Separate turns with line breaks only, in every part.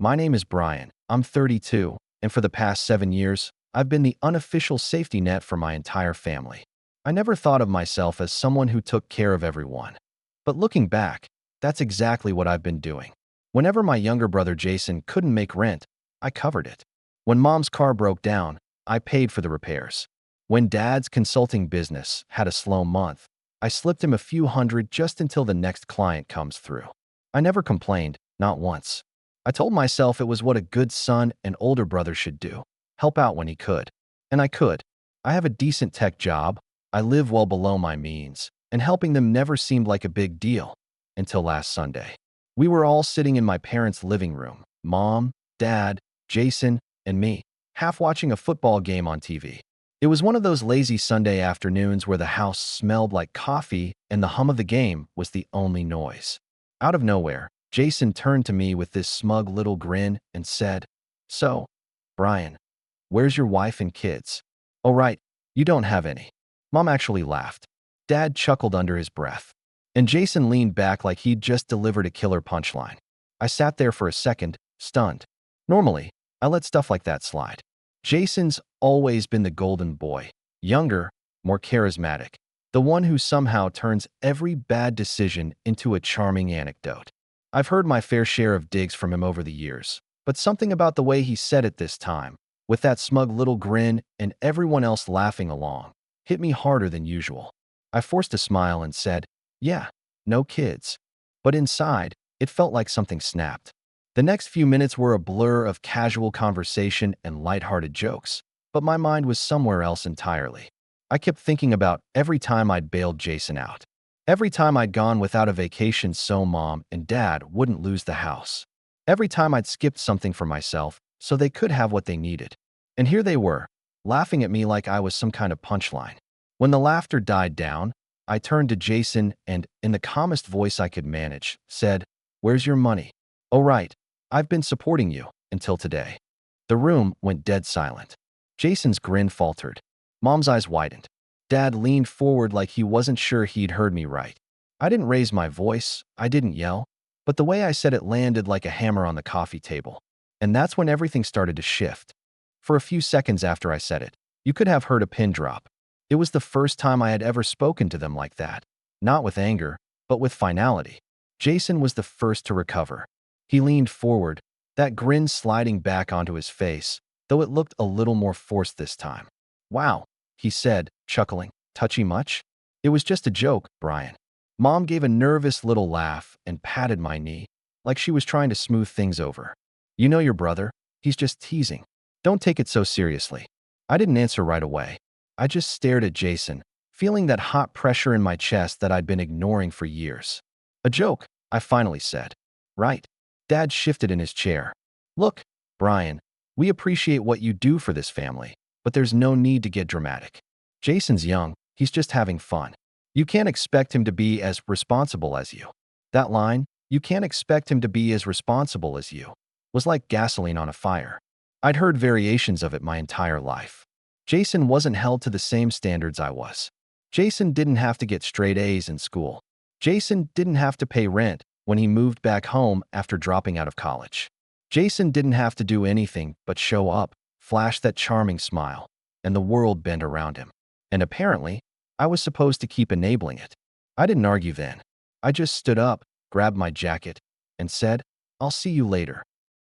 My name is Brian. I'm 32, and for the past 7 years, I've been the unofficial safety net for my entire family. I never thought of myself as someone who took care of everyone. But looking back, that's exactly what I've been doing. Whenever my younger brother Jason couldn't make rent, I covered it. When mom's car broke down, I paid for the repairs. When dad's consulting business had a slow month, I slipped him a few hundred just until the next client comes through. I never complained, not once. I told myself it was what a good son and older brother should do, help out when he could. And I could. I have a decent tech job, I live well below my means, and helping them never seemed like a big deal until last Sunday. We were all sitting in my parents' living room, mom, dad, Jason, and me, half watching a football game on TV. It was one of those lazy Sunday afternoons where the house smelled like coffee and the hum of the game was the only noise. Out of nowhere, Jason turned to me with this smug little grin and said, "So, Brian, where's your wife and kids?" "Oh, right, you don't have any." Mom actually laughed. Dad chuckled under his breath. And Jason leaned back like he'd just delivered a killer punchline. I sat there for a second, stunned. Normally, I let stuff like that slide. Jason's always been the golden boy, younger, more charismatic, the one who somehow turns every bad decision into a charming anecdote. I've heard my fair share of digs from him over the years, but something about the way he said it this time, with that smug little grin and everyone else laughing along, hit me harder than usual. I forced a smile and said, "Yeah, no kids." But inside, it felt like something snapped. The next few minutes were a blur of casual conversation and lighthearted jokes, but my mind was somewhere else entirely. I kept thinking about every time I'd bailed Jason out. Every time I'd gone without a vacation so mom and dad wouldn't lose the house. Every time I'd skipped something for myself so they could have what they needed. And here they were, laughing at me like I was some kind of punchline. When the laughter died down, I turned to Jason and, in the calmest voice I could manage, said, "Where's your money?" "Oh, right. I've been supporting you, until today." The room went dead silent. Jason's grin faltered. Mom's eyes widened. Dad leaned forward like he wasn't sure he'd heard me right. I didn't raise my voice, I didn't yell, but the way I said it landed like a hammer on the coffee table. And that's when everything started to shift. For a few seconds after I said it, you could have heard a pin drop. It was the first time I had ever spoken to them like that. Not with anger, but with finality. Jason was the first to recover. He leaned forward, that grin sliding back onto his face, though it looked a little more forced this time. "Wow," he said, chuckling. "Touchy much?" "It was just a joke, Brian." Mom gave a nervous little laugh and patted my knee, like she was trying to smooth things over. "You know your brother, he's just teasing. Don't take it so seriously." I didn't answer right away. I just stared at Jason, feeling that hot pressure in my chest that I'd been ignoring for years. "A joke," I finally said. "Right." Dad shifted in his chair. "Look, Brian, we appreciate what you do for this family, but there's no need to get dramatic. Jason's young, he's just having fun. You can't expect him to be as responsible as you." That line, "you can't expect him to be as responsible as you," was like gasoline on a fire. I'd heard variations of it my entire life. Jason wasn't held to the same standards I was. Jason didn't have to get straight A's in school. Jason didn't have to pay rent when he moved back home after dropping out of college. Jason didn't have to do anything but show up, flash that charming smile, and the world bent around him. And apparently, I was supposed to keep enabling it. I didn't argue then. I just stood up, grabbed my jacket, and said, "I'll see you later."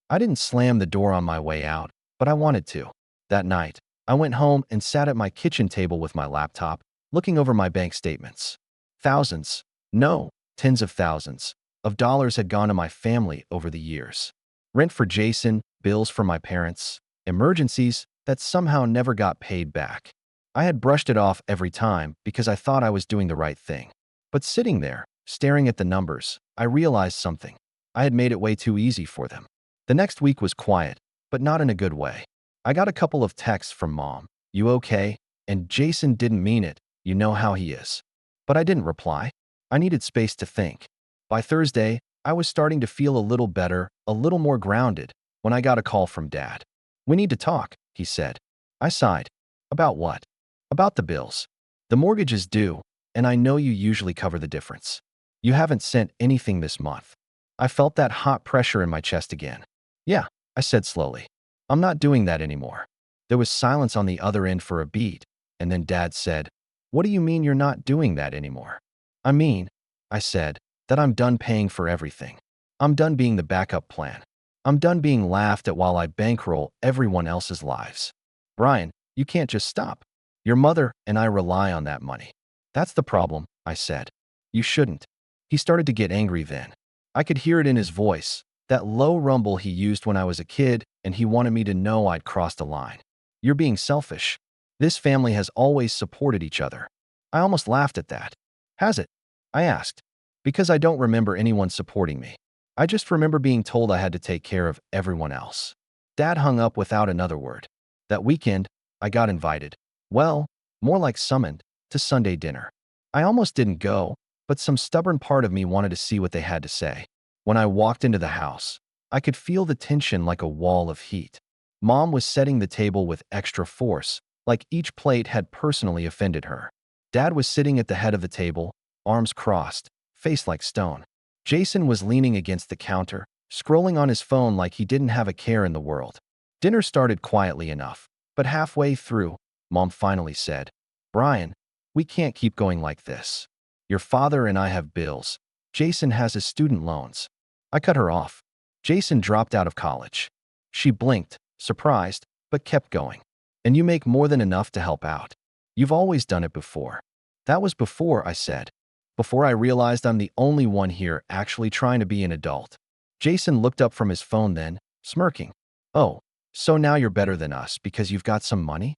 I didn't slam the door on my way out, but I wanted to. That night, I went home and sat at my kitchen table with my laptop, looking over my bank statements. Thousands, no, tens of thousands, of dollars had gone to my family over the years. Rent for Jason, bills for my parents, emergencies that somehow never got paid back. I had brushed it off every time because I thought I was doing the right thing. But sitting there, staring at the numbers, I realized something. I had made it way too easy for them. The next week was quiet, but not in a good way. I got a couple of texts from Mom, "You okay?" And Jason didn't mean it, you know how he is. But I didn't reply. I needed space to think. By Thursday, I was starting to feel a little better, a little more grounded, when I got a call from Dad. "We need to talk," he said. I sighed. "About what?" "About the bills. The mortgage is due, and I know you usually cover the difference. You haven't sent anything this month." I felt that hot pressure in my chest again. Yeah, I said slowly. I'm not doing that anymore. There was silence on the other end for a beat, and then Dad said, "What do you mean you're not doing that anymore?" "I mean," I said, "that I'm done paying for everything. I'm done being the backup plan. I'm done being laughed at while I bankroll everyone else's lives." "Brian, you can't just stop. Your mother and I rely on that money." "That's the problem," I said. "You shouldn't." He started to get angry then. I could hear it in his voice, that low rumble he used when I was a kid, and he wanted me to know I'd crossed a line. "You're being selfish. This family has always supported each other." I almost laughed at that. "Has it?" I asked. "Because I don't remember anyone supporting me. I just remember being told I had to take care of everyone else." Dad hung up without another word. That weekend, I got invited. Well, more like summoned, to Sunday dinner. I almost didn't go, but some stubborn part of me wanted to see what they had to say. When I walked into the house, I could feel the tension like a wall of heat. Mom was setting the table with extra force, like each plate had personally offended her. Dad was sitting at the head of the table, arms crossed, face like stone. Jason was leaning against the counter, scrolling on his phone like he didn't have a care in the world. Dinner started quietly enough, but halfway through, Mom finally said, "Brian, we can't keep going like this. Your father and I have bills. Jason has his student loans." I cut her off. "Jason dropped out of college." She blinked, surprised, but kept going. "And you make more than enough to help out. You've always done it before." "That was before," I said. "Before I realized I'm the only one here actually trying to be an adult." Jason looked up from his phone then, smirking. "Oh, so now you're better than us because you've got some money?"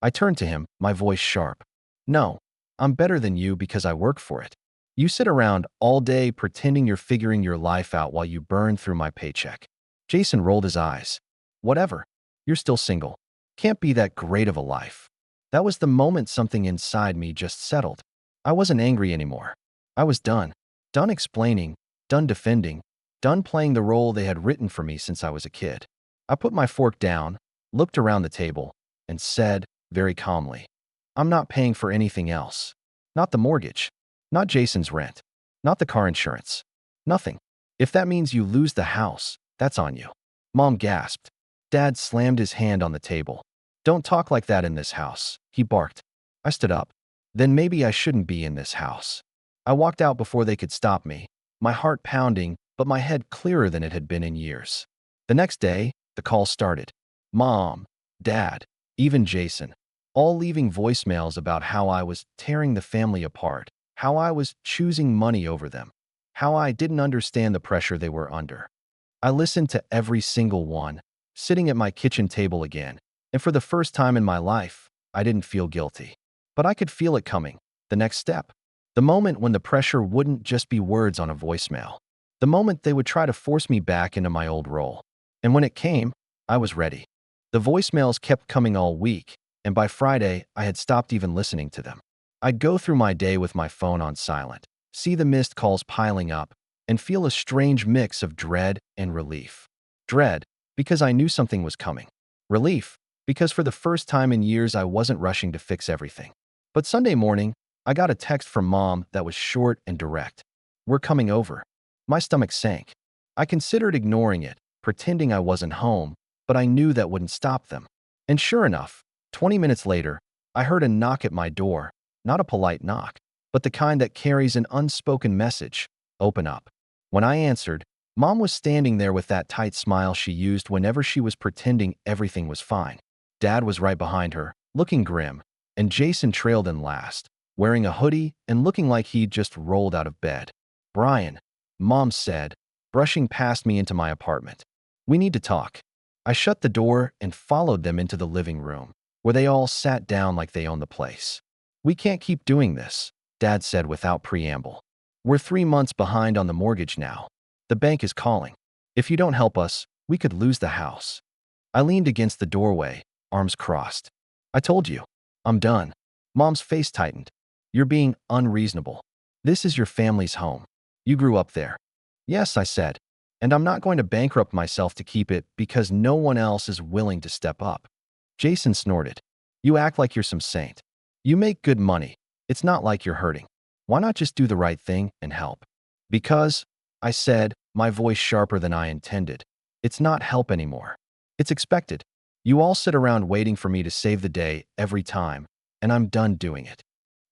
I turned to him, my voice sharp. "No, I'm better than you because I work for it. You sit around all day pretending you're figuring your life out while you burn through my paycheck." Jason rolled his eyes. "Whatever. You're still single. Can't be that great of a life." That was the moment something inside me just settled. I wasn't angry anymore. I was done. Done explaining, done defending, done playing the role they had written for me since I was a kid. I put my fork down, looked around the table, and said, very calmly, "I'm not paying for anything else. Not the mortgage. Not Jason's rent. Not the car insurance. Nothing. If that means you lose the house, that's on you." Mom gasped. Dad slammed his hand on the table. "Don't talk like that in this house," he barked. I stood up. "Then maybe I shouldn't be in this house." I walked out before they could stop me, my heart pounding, but my head clearer than it had been in years. The next day, the call started. Mom, Dad, even Jason, all leaving voicemails about how I was tearing the family apart, how I was choosing money over them, how I didn't understand the pressure they were under. I listened to every single one, sitting at my kitchen table again, and for the first time in my life, I didn't feel guilty. But I could feel it coming, the next step. The moment when the pressure wouldn't just be words on a voicemail. The moment they would try to force me back into my old role. And when it came, I was ready. The voicemails kept coming all week, and by Friday, I had stopped even listening to them. I'd go through my day with my phone on silent, see the missed calls piling up, and feel a strange mix of dread and relief. Dread, because I knew something was coming. Relief, because for the first time in years I wasn't rushing to fix everything. But Sunday morning, I got a text from Mom that was short and direct. "We're coming over." My stomach sank. I considered ignoring it, pretending I wasn't home, but I knew that wouldn't stop them. And sure enough, 20 minutes later, I heard a knock at my door, not a polite knock, but the kind that carries an unspoken message, "Open up." When I answered, Mom was standing there with that tight smile she used whenever she was pretending everything was fine. Dad was right behind her, looking grim, and Jason trailed in last, wearing a hoodie and looking like he'd just rolled out of bed. "Brian," Mom said, brushing past me into my apartment. "We need to talk." I shut the door and followed them into the living room, where they all sat down like they owned the place. "We can't keep doing this," Dad said without preamble. "We're 3 months behind on the mortgage now. The bank is calling. If you don't help us, we could lose the house." I leaned against the doorway, arms crossed. "I told you. I'm done." Mom's face tightened. "You're being unreasonable. This is your family's home. You grew up there." "Yes," I said. "And I'm not going to bankrupt myself to keep it because no one else is willing to step up." Jason snorted. "You act like you're some saint. You make good money. It's not like you're hurting. Why not just do the right thing and help?" "Because," I said, my voice sharper than I intended, It's not help anymore. It's expected. You all sit around waiting for me to save the day every time, and I'm done doing it."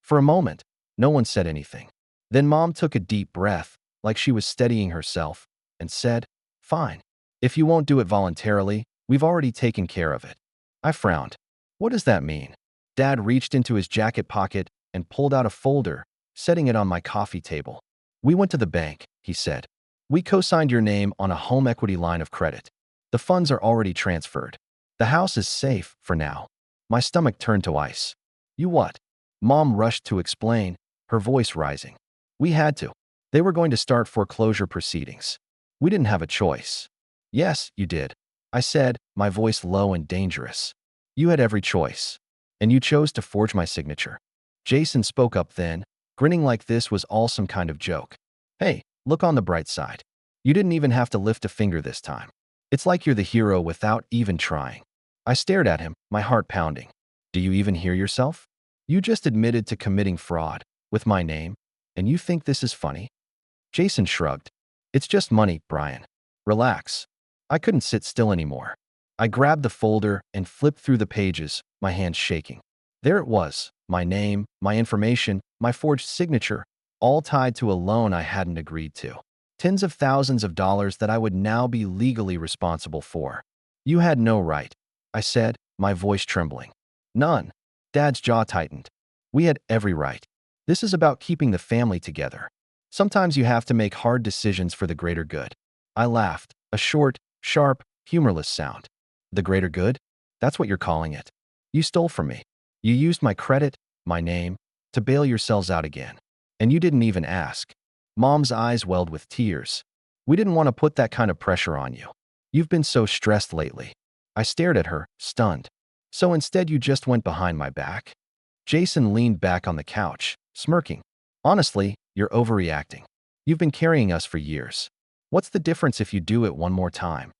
For a moment, no one said anything. Then Mom took a deep breath, like she was steadying herself, and said, "Fine. If you won't do it voluntarily, we've already taken care of it." I frowned. What does that mean? Dad reached into his jacket pocket and pulled out a folder, setting it on my coffee table. "We went to the bank," he said. "We co-signed your name on a home equity line of credit. The funds are already transferred. The house is safe for now." My stomach turned to ice. "You what?" Mom rushed to explain, her voice rising. "We had to. They were going to start foreclosure proceedings. We didn't have a choice." "Yes, you did," I said, my voice low and dangerous. "You had every choice. And you chose to forge my signature." Jason spoke up then, grinning like this was all some kind of joke. "Hey, look on the bright side. You didn't even have to lift a finger this time. It's like you're the hero without even trying." I stared at him, my heart pounding. "Do you even hear yourself? You just admitted to committing fraud, with my name, and you think this is funny?" Jason shrugged. "It's just money, Brian. Relax." I couldn't sit still anymore. I grabbed the folder and flipped through the pages, my hands shaking. There it was, my name, my information, my forged signature, all tied to a loan I hadn't agreed to. Tens of thousands of dollars that I would now be legally responsible for. "You had no right," I said, my voice trembling. "None." Dad's jaw tightened. "We had every right. This is about keeping the family together. Sometimes you have to make hard decisions for the greater good." I laughed, a short, sharp, humorless sound. "The greater good? That's what you're calling it. You stole from me. You used my credit, my name, to bail yourselves out again. And you didn't even ask." Mom's eyes welled with tears. "We didn't want to put that kind of pressure on you. You've been so stressed lately." I stared at her, stunned. "So instead you just went behind my back?" Jason leaned back on the couch, smirking. "Honestly, you're overreacting. You've been carrying us for years. What's the difference if you do it one more time?"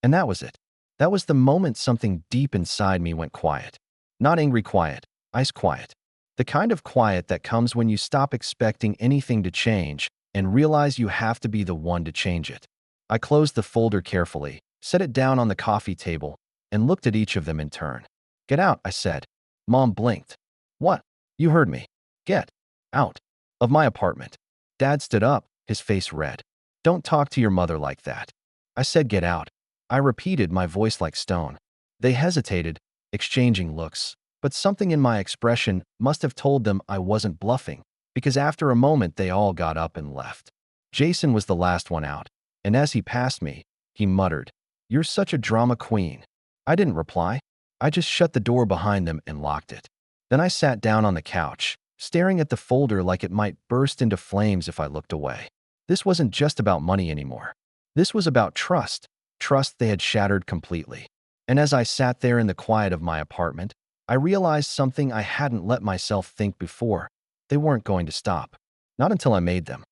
And that was it. That was the moment something deep inside me went quiet. Not angry quiet, ice quiet. The kind of quiet that comes when you stop expecting anything to change and realize you have to be the one to change it. I closed the folder carefully, set it down on the coffee table, and looked at each of them in turn. "Get out," I said. Mom blinked. "What?" "You heard me. Get out of my apartment." Dad stood up, his face red. "Don't talk to your mother like that." I said get out. I repeated, my voice like stone. They hesitated, exchanging looks, but something in my expression must have told them I wasn't bluffing, because after a moment they all got up and left. Jason was the last one out, and as he passed me, he muttered, "You're such a drama queen." I didn't reply. I just shut the door behind them and locked it. Then I sat down on the couch, staring at the folder like it might burst into flames if I looked away. This wasn't just about money anymore. This was about trust. Trust they had shattered completely. And as I sat there in the quiet of my apartment, I realized something I hadn't let myself think before. They weren't going to stop. Not until I made them.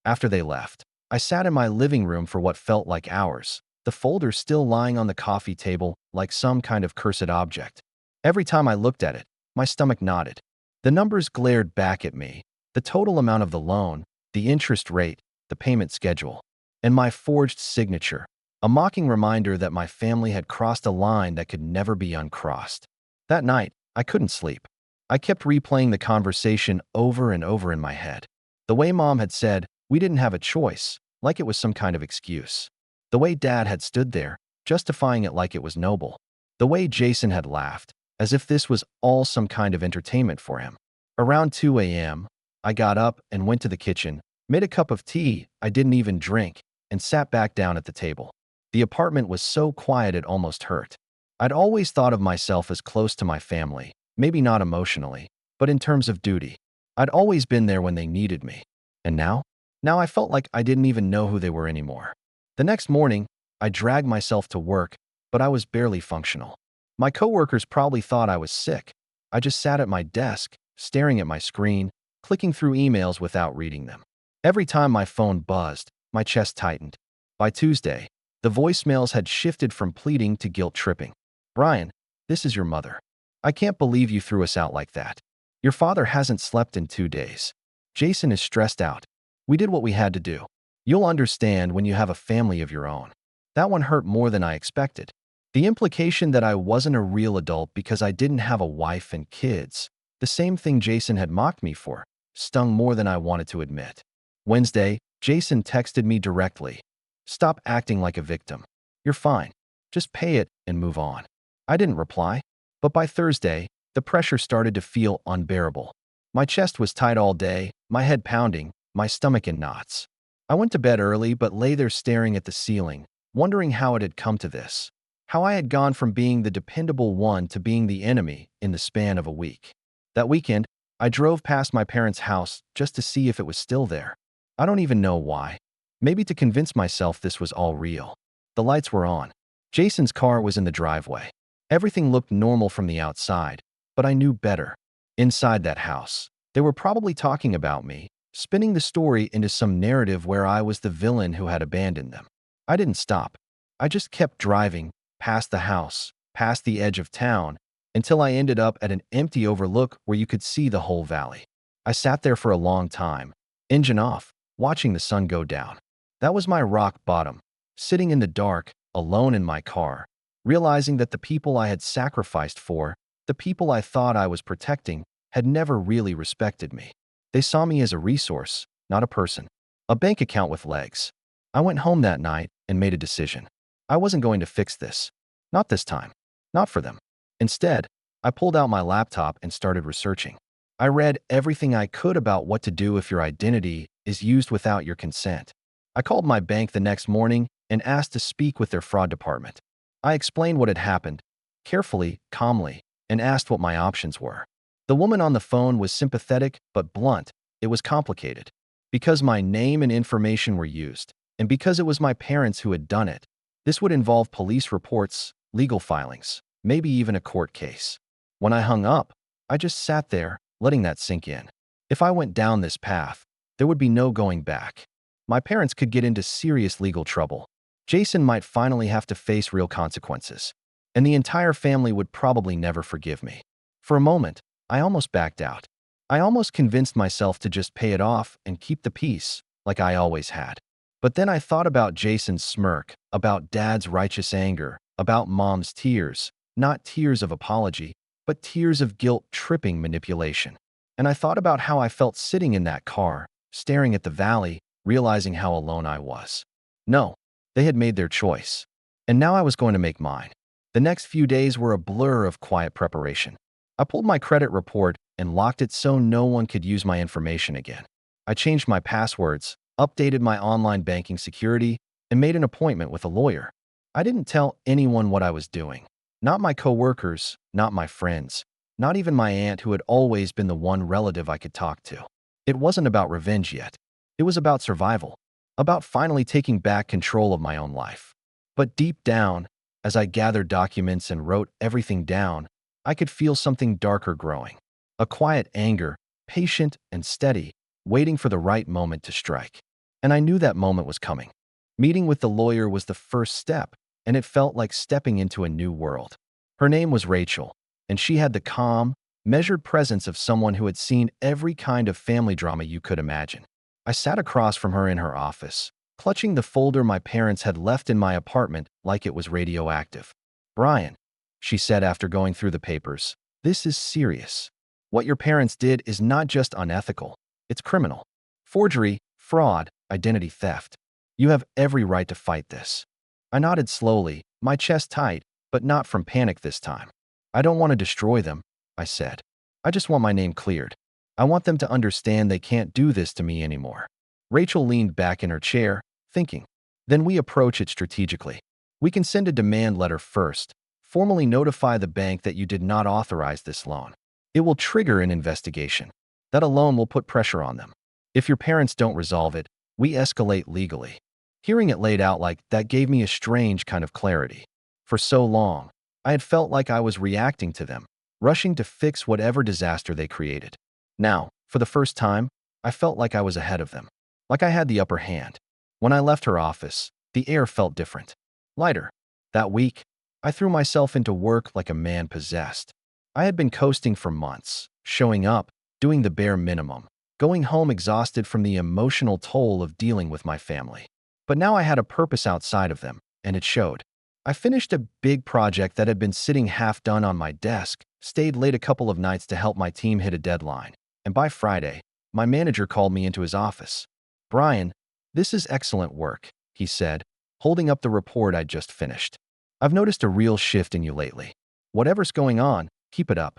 After they left, I sat in my living room for what felt like hours, the folder still lying on the coffee table like some kind of cursed object. Every time I looked at it, my stomach knotted. The numbers glared back at me, the total amount of the loan, the interest rate, the payment schedule, and my forged signature, a mocking reminder that my family had crossed a line that could never be uncrossed. That night, I couldn't sleep. I kept replaying the conversation over and over in my head. The way Mom had said, we didn't have a choice, like it was some kind of excuse. The way Dad had stood there, justifying it like it was noble. The way Jason had laughed, as if this was all some kind of entertainment for him. Around 2 a.m., I got up and went to the kitchen, made a cup of tea I didn't even drink, and sat back down at the table. The apartment was so quiet it almost hurt. I'd always thought of myself as close to my family, maybe not emotionally, but in terms of duty. I'd always been there when they needed me. And now? Now I felt like I didn't even know who they were anymore. The next morning, I dragged myself to work, but I was barely functional. My coworkers probably thought I was sick. I just sat at my desk, staring at my screen, clicking through emails without reading them. Every time my phone buzzed, my chest tightened. By Tuesday, the voicemails had shifted from pleading to guilt-tripping. "Brian, this is your mother. I can't believe you threw us out like that. Your father hasn't slept in 2 days. Jason is stressed out. We did what we had to do. You'll understand when you have a family of your own." That one hurt more than I expected. The implication that I wasn't a real adult because I didn't have a wife and kids, the same thing Jason had mocked me for, stung more than I wanted to admit. Wednesday, Jason texted me directly. "Stop acting like a victim. You're fine. Just pay it and move on." I didn't reply, but by Thursday, the pressure started to feel unbearable. My chest was tight all day, my head pounding, my stomach in knots. I went to bed early but lay there staring at the ceiling, wondering how it had come to this. How I had gone from being the dependable one to being the enemy in the span of a week. That weekend, I drove past my parents' house just to see if it was still there. I don't even know why. Maybe to convince myself this was all real. The lights were on. Jason's car was in the driveway. Everything looked normal from the outside, but I knew better. Inside that house, they were probably talking about me, spinning the story into some narrative where I was the villain who had abandoned them. I didn't stop. I just kept driving, past the house, past the edge of town, until I ended up at an empty overlook where you could see the whole valley. I sat there for a long time, engine off, watching the sun go down. That was my rock bottom, sitting in the dark, alone in my car, realizing that the people I had sacrificed for, the people I thought I was protecting, had never really respected me. They saw me as a resource, not a person. A bank account with legs. I went home that night and made a decision. I wasn't going to fix this. Not this time. Not for them. Instead, I pulled out my laptop and started researching. I read everything I could about what to do if your identity is used without your consent. I called my bank the next morning and asked to speak with their fraud department. I explained what had happened, carefully, calmly, and asked what my options were. The woman on the phone was sympathetic but blunt. It was complicated. Because my name and information were used, and because it was my parents who had done it, this would involve police reports, legal filings, maybe even a court case. When I hung up, I just sat there, letting that sink in. If I went down this path, there would be no going back. My parents could get into serious legal trouble. Jason might finally have to face real consequences, and the entire family would probably never forgive me. For a moment, I almost backed out. I almost convinced myself to just pay it off and keep the peace, like I always had. But then I thought about Jason's smirk, about Dad's righteous anger, about Mom's tears, not tears of apology, but tears of guilt-tripping manipulation. And I thought about how I felt sitting in that car, staring at the valley, realizing how alone I was. No, they had made their choice. And now I was going to make mine. The next few days were a blur of quiet preparation. I pulled my credit report and locked it so no one could use my information again. I changed my passwords, updated my online banking security, and made an appointment with a lawyer. I didn't tell anyone what I was doing. Not my coworkers, not my friends, not even my aunt who had always been the one relative I could talk to. It wasn't about revenge yet. It was about survival, about finally taking back control of my own life. But deep down, as I gathered documents and wrote everything down, I could feel something darker growing. A quiet anger, patient and steady, waiting for the right moment to strike. And I knew that moment was coming. Meeting with the lawyer was the first step, and it felt like stepping into a new world. Her name was Rachel, and she had the calm, measured presence of someone who had seen every kind of family drama you could imagine. I sat across from her in her office, clutching the folder my parents had left in my apartment like it was radioactive. "Brian," she said after going through the papers, "this is serious. What your parents did is not just unethical, it's criminal. Forgery, fraud, identity theft. You have every right to fight this." I nodded slowly, my chest tight, but not from panic this time. "I don't want to destroy them," I said. "I just want my name cleared. I want them to understand they can't do this to me anymore." Rachel leaned back in her chair, thinking. "Then we approach it strategically. We can send a demand letter first, formally notify the bank that you did not authorize this loan. It will trigger an investigation. That alone will put pressure on them. If your parents don't resolve it, we escalate legally." Hearing it laid out like that gave me a strange kind of clarity. For so long, I had felt like I was reacting to them, rushing to fix whatever disaster they created. Now, for the first time, I felt like I was ahead of them, like I had the upper hand. When I left her office, the air felt different, lighter. That week, I threw myself into work like a man possessed. I had been coasting for months, showing up, doing the bare minimum, going home exhausted from the emotional toll of dealing with my family. But now I had a purpose outside of them, and it showed. I finished a big project that had been sitting half done on my desk, stayed late a couple of nights to help my team hit a deadline, and by Friday, my manager called me into his office. "Brian, this is excellent work," he said, holding up the report I'd just finished. "I've noticed a real shift in you lately. Whatever's going on, keep it up."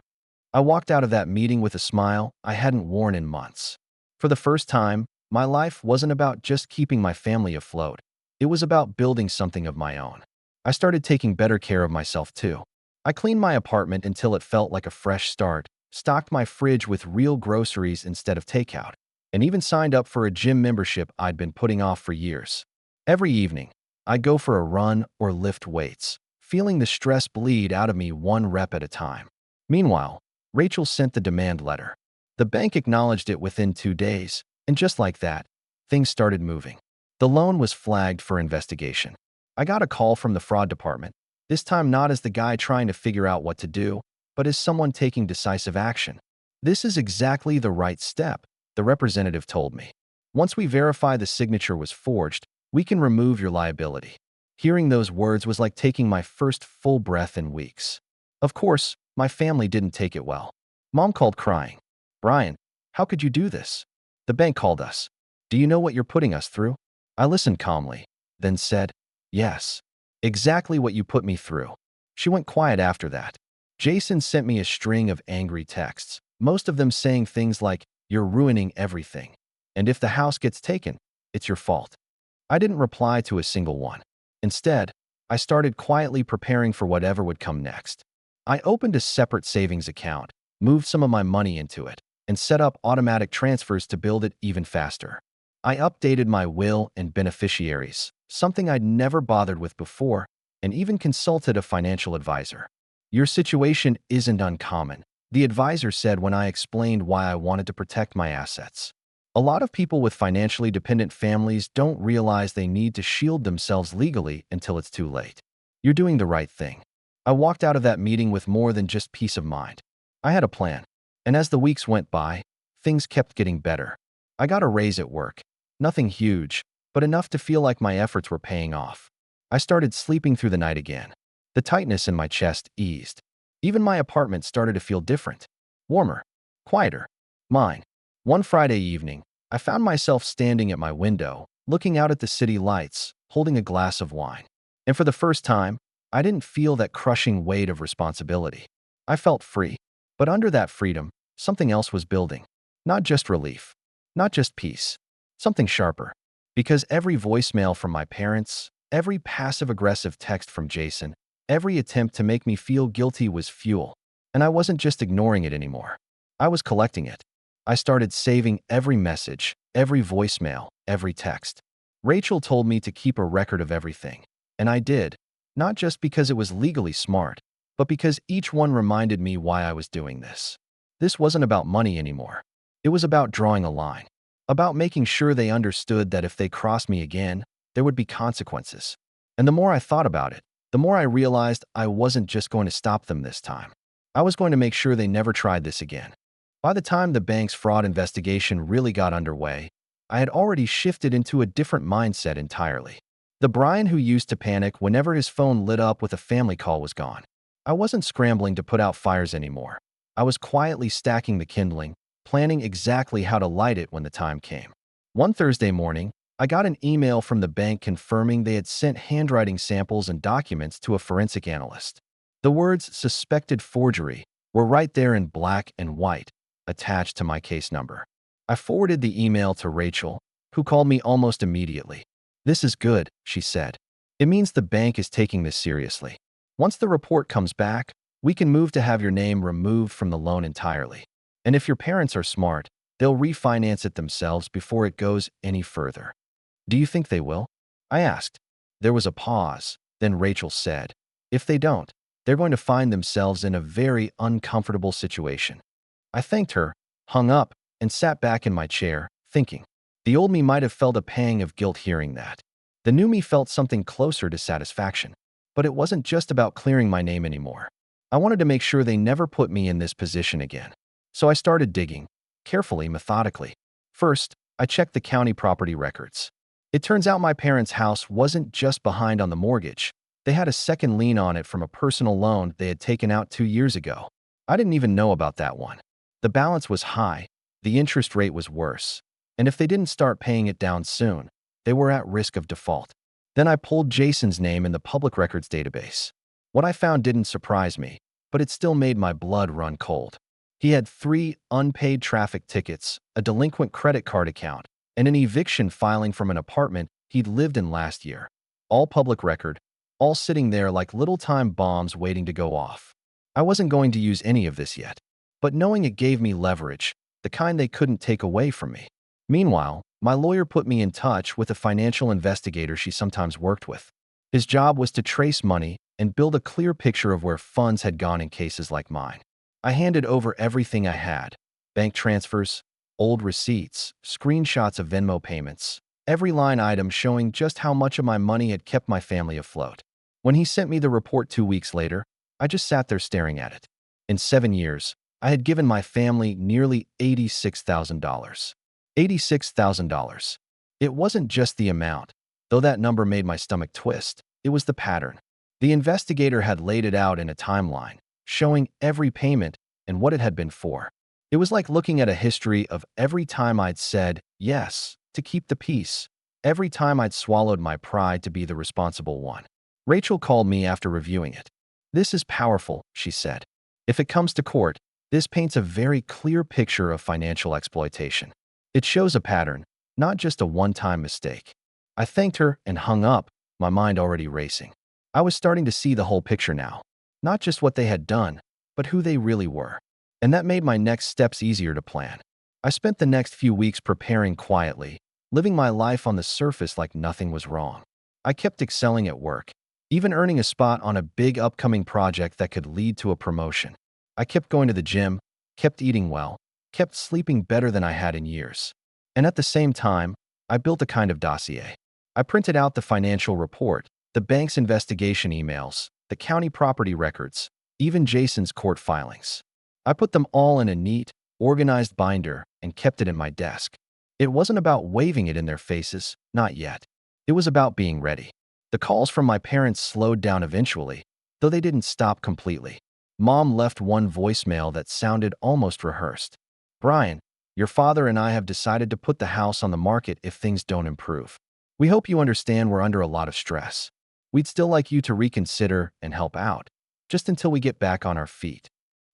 I walked out of that meeting with a smile I hadn't worn in months. For the first time, my life wasn't about just keeping my family afloat. It was about building something of my own. I started taking better care of myself too. I cleaned my apartment until it felt like a fresh start, stocked my fridge with real groceries instead of takeout, and even signed up for a gym membership I'd been putting off for years. Every evening, I'd go for a run or lift weights, feeling the stress bleed out of me one rep at a time. Meanwhile, Rachel sent the demand letter. The bank acknowledged it within 2 days, and just like that, things started moving. The loan was flagged for investigation. I got a call from the fraud department, this time not as the guy trying to figure out what to do, but as someone taking decisive action. "This is exactly the right step," the representative told me. "Once we verify the signature was forged, we can remove your liability." Hearing those words was like taking my first full breath in weeks. Of course, my family didn't take it well. Mom called crying. "Brian, how could you do this? The bank called us. Do you know what you're putting us through?" I listened calmly, then said, "Yes, exactly what you put me through." She went quiet after that. Jason sent me a string of angry texts, most of them saying things like, "You're ruining everything. And if the house gets taken, it's your fault." I didn't reply to a single one. Instead, I started quietly preparing for whatever would come next. I opened a separate savings account, moved some of my money into it, and set up automatic transfers to build it even faster. I updated my will and beneficiaries, something I'd never bothered with before, and even consulted a financial advisor. "Your situation isn't uncommon," the advisor said when I explained why I wanted to protect my assets. "A lot of people with financially dependent families don't realize they need to shield themselves legally until it's too late. You're doing the right thing." I walked out of that meeting with more than just peace of mind. I had a plan, and as the weeks went by, things kept getting better. I got a raise at work. Nothing huge, but enough to feel like my efforts were paying off. I started sleeping through the night again. The tightness in my chest eased. Even my apartment started to feel different. Warmer. Quieter. Mine. One Friday evening, I found myself standing at my window, looking out at the city lights, holding a glass of wine. And for the first time, I didn't feel that crushing weight of responsibility. I felt free. But under that freedom, something else was building. Not just relief. Not just peace. Something sharper. Because every voicemail from my parents, every passive-aggressive text from Jason, every attempt to make me feel guilty was fuel. And I wasn't just ignoring it anymore. I was collecting it. I started saving every message, every voicemail, every text. Rachel told me to keep a record of everything. And I did. Not just because it was legally smart, but because each one reminded me why I was doing this. This wasn't about money anymore. It was about drawing a line. About making sure they understood that if they crossed me again, there would be consequences. And the more I thought about it, the more I realized I wasn't just going to stop them this time. I was going to make sure they never tried this again. By the time the bank's fraud investigation really got underway, I had already shifted into a different mindset entirely. The Brian who used to panic whenever his phone lit up with a family call was gone. I wasn't scrambling to put out fires anymore. I was quietly stacking the kindling, planning exactly how to light it when the time came. One Thursday morning, I got an email from the bank confirming they had sent handwriting samples and documents to a forensic analyst. The words "suspected forgery" were right there in black and white, attached to my case number. I forwarded the email to Rachel, who called me almost immediately. "This is good," she said. "It means the bank is taking this seriously. Once the report comes back, we can move to have your name removed from the loan entirely. And if your parents are smart, they'll refinance it themselves before it goes any further." "Do you think they will?" I asked. There was a pause. Then Rachel said, "If they don't, they're going to find themselves in a very uncomfortable situation." I thanked her, hung up, and sat back in my chair, thinking. The old me might have felt a pang of guilt hearing that. The new me felt something closer to satisfaction. But it wasn't just about clearing my name anymore. I wanted to make sure they never put me in this position again. So I started digging, carefully, methodically. First, I checked the county property records. It turns out my parents' house wasn't just behind on the mortgage. They had a second lien on it from a personal loan they had taken out 2 years ago. I didn't even know about that one. The balance was high, the interest rate was worse, and if they didn't start paying it down soon, they were at risk of default. Then I pulled Jason's name in the public records database. What I found didn't surprise me, but it still made my blood run cold. He had 3 unpaid traffic tickets, a delinquent credit card account, and an eviction filing from an apartment he'd lived in last year. All public record, all sitting there like little time bombs waiting to go off. I wasn't going to use any of this yet, but knowing it gave me leverage, the kind they couldn't take away from me. Meanwhile, my lawyer put me in touch with a financial investigator she sometimes worked with. His job was to trace money and build a clear picture of where funds had gone in cases like mine. I handed over everything I had: bank transfers, old receipts, screenshots of Venmo payments, every line item showing just how much of my money had kept my family afloat. When he sent me the report 2 weeks later, I just sat there staring at it. In 7 years, I had given my family nearly $86,000. $86,000. It wasn't just the amount, though that number made my stomach twist. It was the pattern. The investigator had laid it out in a timeline, showing every payment and what it had been for. It was like looking at a history of every time I'd said yes to keep the peace, every time I'd swallowed my pride to be the responsible one. Rachel called me after reviewing it. "This is powerful," she said. "If it comes to court, this paints a very clear picture of financial exploitation. It shows a pattern, not just a one-time mistake." I thanked her and hung up, my mind already racing. I was starting to see the whole picture now, not just what they had done, but who they really were. And that made my next steps easier to plan. I spent the next few weeks preparing quietly, living my life on the surface like nothing was wrong. I kept excelling at work, even earning a spot on a big upcoming project that could lead to a promotion. I kept going to the gym, kept eating well, kept sleeping better than I had in years. And at the same time, I built a kind of dossier. I printed out the financial report, the bank's investigation emails, the county property records, even Jason's court filings. I put them all in a neat, organized binder and kept it in my desk. It wasn't about waving it in their faces, not yet. It was about being ready. The calls from my parents slowed down eventually, though they didn't stop completely. Mom left one voicemail that sounded almost rehearsed. "Brian, your father and I have decided to put the house on the market if things don't improve. We hope you understand we're under a lot of stress. We'd still like you to reconsider and help out, just until we get back on our feet."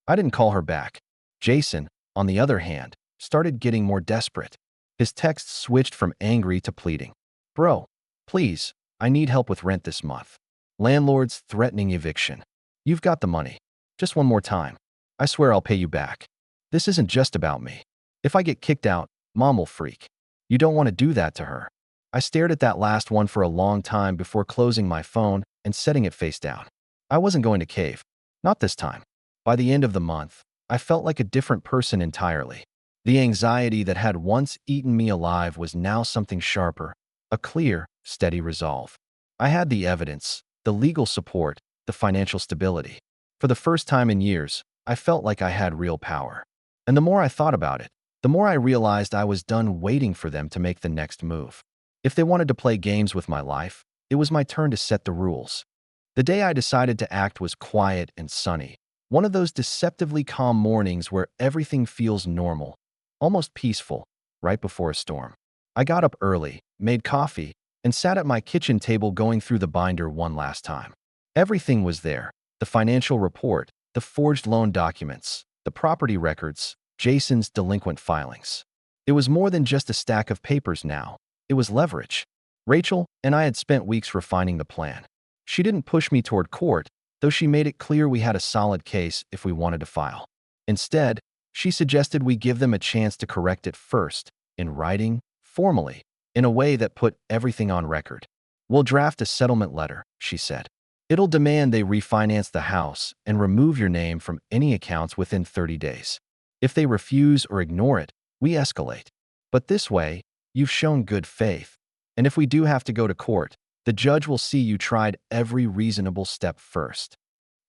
I didn't call her back. Jason, on the other hand, started getting more desperate. His texts switched from angry to pleading. "Bro, please, I need help with rent this month. Landlord's threatening eviction. You've got the money. Just one more time. I swear I'll pay you back. This isn't just about me. If I get kicked out, Mom will freak. You don't want to do that to her." I stared at that last one for a long time before closing my phone and setting it face down. I wasn't going to cave. Not this time. By the end of the month, I felt like a different person entirely. The anxiety that had once eaten me alive was now something sharper, a clear, steady resolve. I had the evidence, the legal support, the financial stability. For the first time in years, I felt like I had real power. And the more I thought about it, the more I realized I was done waiting for them to make the next move. If they wanted to play games with my life, it was my turn to set the rules. The day I decided to act was quiet and sunny. One of those deceptively calm mornings where everything feels normal, almost peaceful, right before a storm. I got up early, made coffee, and sat at my kitchen table going through the binder one last time. Everything was there: the financial report, the forged loan documents, the property records, Jason's delinquent filings. It was more than just a stack of papers now. It was leverage. Rachel and I had spent weeks refining the plan. She didn't push me toward court, though she made it clear we had a solid case if we wanted to file. Instead, she suggested we give them a chance to correct it first, in writing, formally, in a way that put everything on record. "We'll draft a settlement letter," she said. "It'll demand they refinance the house and remove your name from any accounts within 30 days. If they refuse or ignore it, we escalate. But this way, you've shown good faith. And if we do have to go to court, the judge will see you tried every reasonable step first."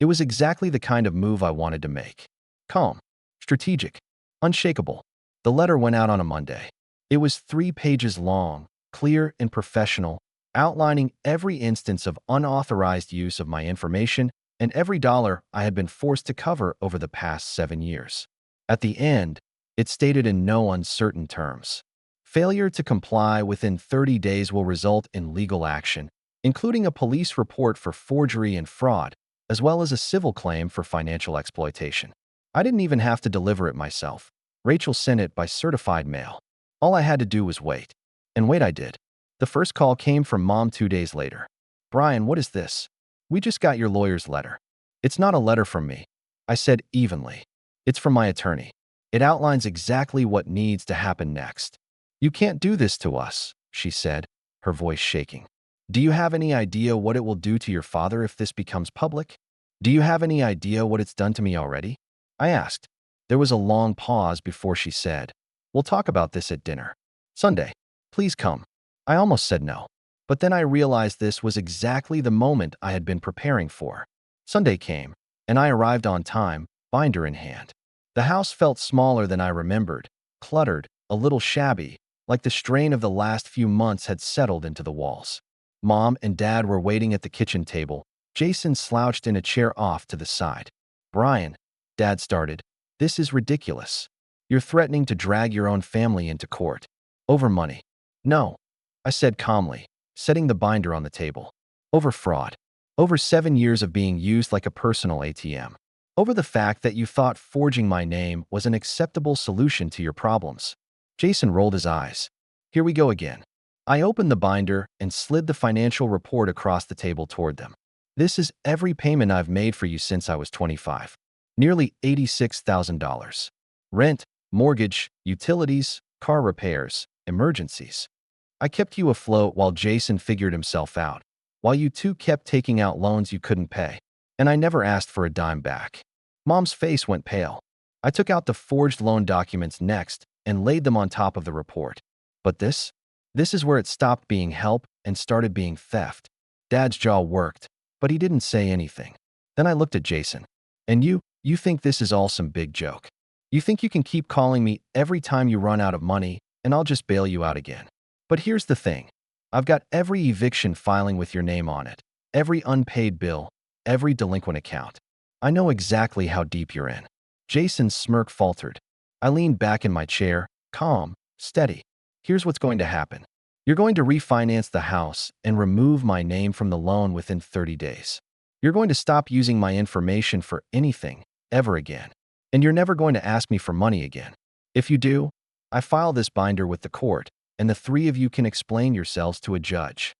It was exactly the kind of move I wanted to make. Calm, strategic, unshakable. The letter went out on a Monday. It was 3 pages long, clear and professional, outlining every instance of unauthorized use of my information and every dollar I had been forced to cover over the past 7 years. At the end, it stated in no uncertain terms, failure to comply within 30 days will result in legal action, including a police report for forgery and fraud, as well as a civil claim for financial exploitation. I didn't even have to deliver it myself. Rachel sent it by certified mail. All I had to do was wait. And wait I did. The first call came from Mom 2 days later. "Brian, what is this? We just got your lawyer's letter." "It's not a letter from me," I said evenly. "It's from my attorney. It outlines exactly what needs to happen next." "You can't do this to us," she said, her voice shaking. "Do you have any idea what it will do to your father if this becomes public? Do you have any idea what it's done to me already?" I asked. There was a long pause before she said, "We'll talk about this at dinner. Sunday. Please come." I almost said no. But then I realized this was exactly the moment I had been preparing for. Sunday came, and I arrived on time, binder in hand. The house felt smaller than I remembered, cluttered, a little shabby, like the strain of the last few months had settled into the walls. Mom and Dad were waiting at the kitchen table. Jason slouched in a chair off to the side. "Brian," Dad started, "this is ridiculous. You're threatening to drag your own family into court. Over money." "No," I said calmly, setting the binder on the table. "Over fraud. Over 7 years of being used like a personal ATM. Over the fact that you thought forging my name was an acceptable solution to your problems." Jason rolled his eyes. "Here we go again." I opened the binder and slid the financial report across the table toward them. "This is every payment I've made for you since I was 25. Nearly $86,000. Rent, mortgage, utilities, car repairs, emergencies. I kept you afloat while Jason figured himself out, while you two kept taking out loans you couldn't pay, and I never asked for a dime back." Mom's face went pale. I took out the forged loan documents next and laid them on top of the report. "But this is where it stopped being help and started being theft." Dad's jaw worked, but he didn't say anything. Then I looked at Jason. "And you think this is all some big joke? You think you can keep calling me every time you run out of money and I'll just bail you out again? But here's the thing. I've got every eviction filing with your name on it, every unpaid bill, every delinquent account. I know exactly how deep you're in." Jason's smirk faltered. I leaned back in my chair, calm, steady. "Here's what's going to happen. You're going to refinance the house and remove my name from the loan within 30 days. You're going to stop using my information for anything, ever again. And you're never going to ask me for money again. If you do, I file this binder with the court, and the three of you can explain yourselves to a judge."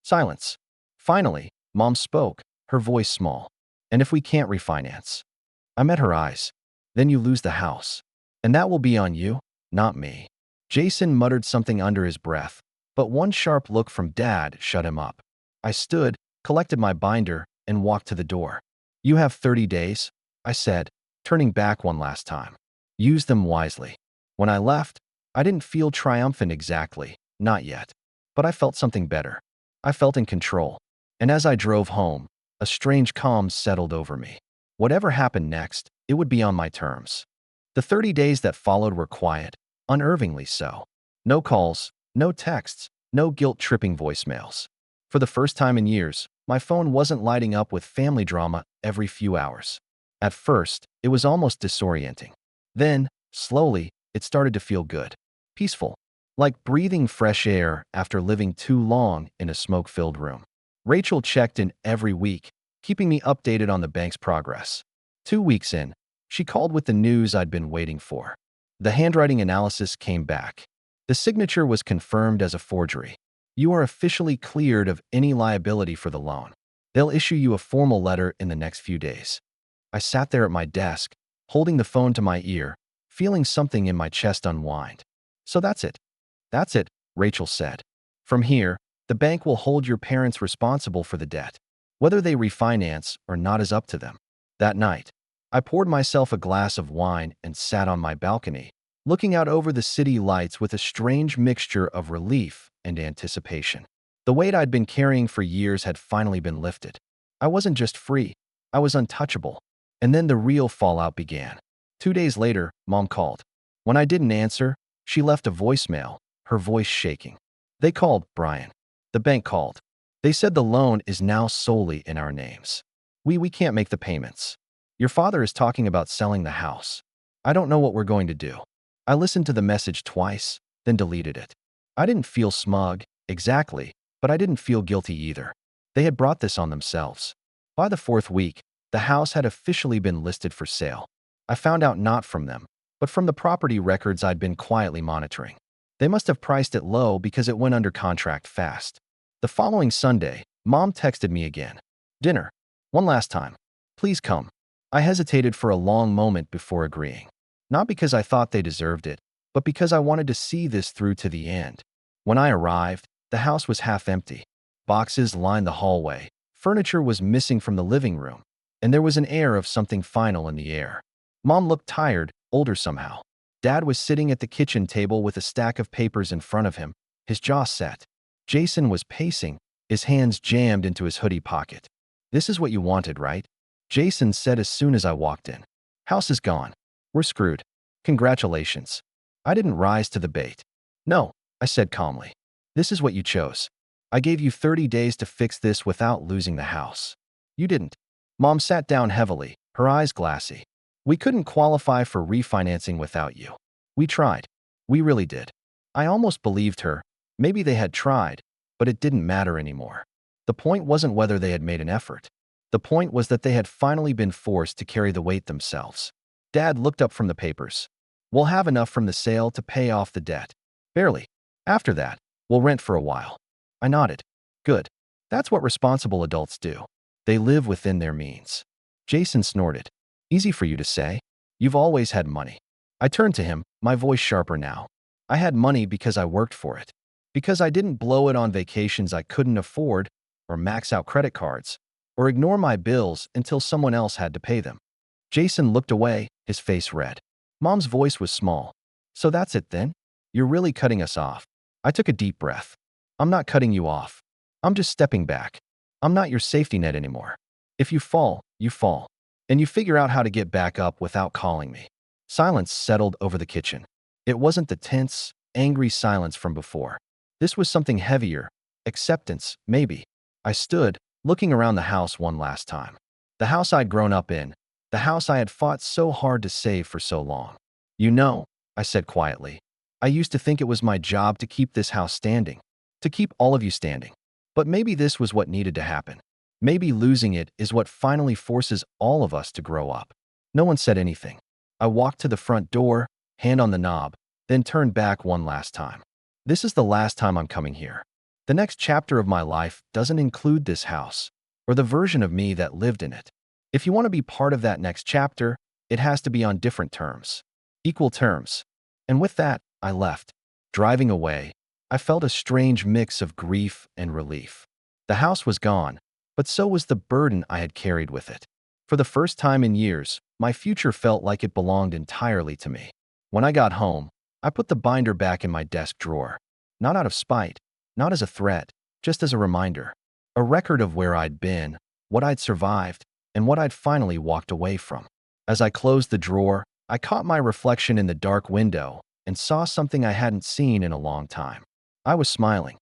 Silence. Finally, Mom spoke, her voice small. "And if we can't refinance?" I met her eyes. "Then you lose the house. And that will be on you, not me." Jason muttered something under his breath, but one sharp look from Dad shut him up. I stood, collected my binder, and walked to the door. "You have 30 days, I said, turning back one last time. "Use them wisely." When I left, I didn't feel triumphant exactly, not yet. But I felt something better. I felt in control. And as I drove home, a strange calm settled over me. Whatever happened next, it would be on my terms. The 30 days that followed were quiet, unnervingly so. No calls, no texts, no guilt-tripping voicemails. For the first time in years, my phone wasn't lighting up with family drama every few hours. At first, it was almost disorienting. Then, slowly, it started to feel good. Peaceful. Like breathing fresh air after living too long in a smoke-filled room. Rachel checked in every week, keeping me updated on the bank's progress. 2 weeks in, she called with the news I'd been waiting for. The handwriting analysis came back. The signature was confirmed as a forgery. "You are officially cleared of any liability for the loan. They'll issue you a formal letter in the next few days." I sat there at my desk, holding the phone to my ear, feeling something in my chest unwind. "So that's it. That's it," Rachel said. "From here, the bank will hold your parents responsible for the debt. Whether they refinance or not is up to them." That night, I poured myself a glass of wine and sat on my balcony, looking out over the city lights with a strange mixture of relief and anticipation. The weight I'd been carrying for years had finally been lifted. I wasn't just free, I was untouchable. And then the real fallout began. 2 days later, Mom called. When I didn't answer, she left a voicemail, her voice shaking. They called, Brian. The bank called. They said the loan is now solely in our names. We can't make the payments. Your father is talking about selling the house. I don't know what we're going to do. I listened to the message twice, then deleted it. I didn't feel smug, exactly, but I didn't feel guilty either. They had brought this on themselves. By the fourth week, the house had officially been listed for sale. I found out not from them, but from the property records I'd been quietly monitoring. They must have priced it low because it went under contract fast. The following Sunday, Mom texted me again. Dinner. One last time. Please come. I hesitated for a long moment before agreeing. Not because I thought they deserved it, but because I wanted to see this through to the end. When I arrived, the house was half empty. Boxes lined the hallway. Furniture was missing from the living room, and there was an air of something final in the air. Mom looked tired, older somehow. Dad was sitting at the kitchen table with a stack of papers in front of him, his jaw set. Jason was pacing, his hands jammed into his hoodie pocket. This is what you wanted, right? Jason said as soon as I walked in. House is gone. We're screwed. Congratulations. I didn't rise to the bait. No, I said calmly. This is what you chose. I gave you 30 days to fix this without losing the house. You didn't. Mom sat down heavily, her eyes glassy. We couldn't qualify for refinancing without you. We tried. We really did. I almost believed her. Maybe they had tried, but it didn't matter anymore. The point wasn't whether they had made an effort. The point was that they had finally been forced to carry the weight themselves. Dad looked up from the papers. We'll have enough from the sale to pay off the debt. Barely. After that, we'll rent for a while. I nodded. Good. That's what responsible adults do. They live within their means. Jason snorted. Easy for you to say. You've always had money. I turned to him, my voice sharper now. I had money because I worked for it. Because I didn't blow it on vacations I couldn't afford, or max out credit cards, or ignore my bills until someone else had to pay them. Jason looked away, his face red. Mom's voice was small. So that's it then? You're really cutting us off. I took a deep breath. I'm not cutting you off. I'm just stepping back. I'm not your safety net anymore. If you fall, you fall. And you figure out how to get back up without calling me. Silence settled over the kitchen. It wasn't the tense, angry silence from before. This was something heavier. Acceptance, maybe. I stood, looking around the house one last time. The house I'd grown up in. The house I had fought so hard to save for so long. You know, I said quietly, I used to think it was my job to keep this house standing. To keep all of you standing. But maybe this was what needed to happen. Maybe losing it is what finally forces all of us to grow up. No one said anything. I walked to the front door, hand on the knob, then turned back one last time. This is the last time I'm coming here. The next chapter of my life doesn't include this house, or the version of me that lived in it. If you want to be part of that next chapter, it has to be on different terms. Equal terms. And with that, I left. Driving away, I felt a strange mix of grief and relief. The house was gone, but so was the burden I had carried with it. For the first time in years, my future felt like it belonged entirely to me. When I got home, I put the binder back in my desk drawer. Not out of spite, not as a threat, just as a reminder. A record of where I'd been, what I'd survived, and what I'd finally walked away from. As I closed the drawer, I caught my reflection in the dark window and saw something I hadn't seen in a long time. I was smiling.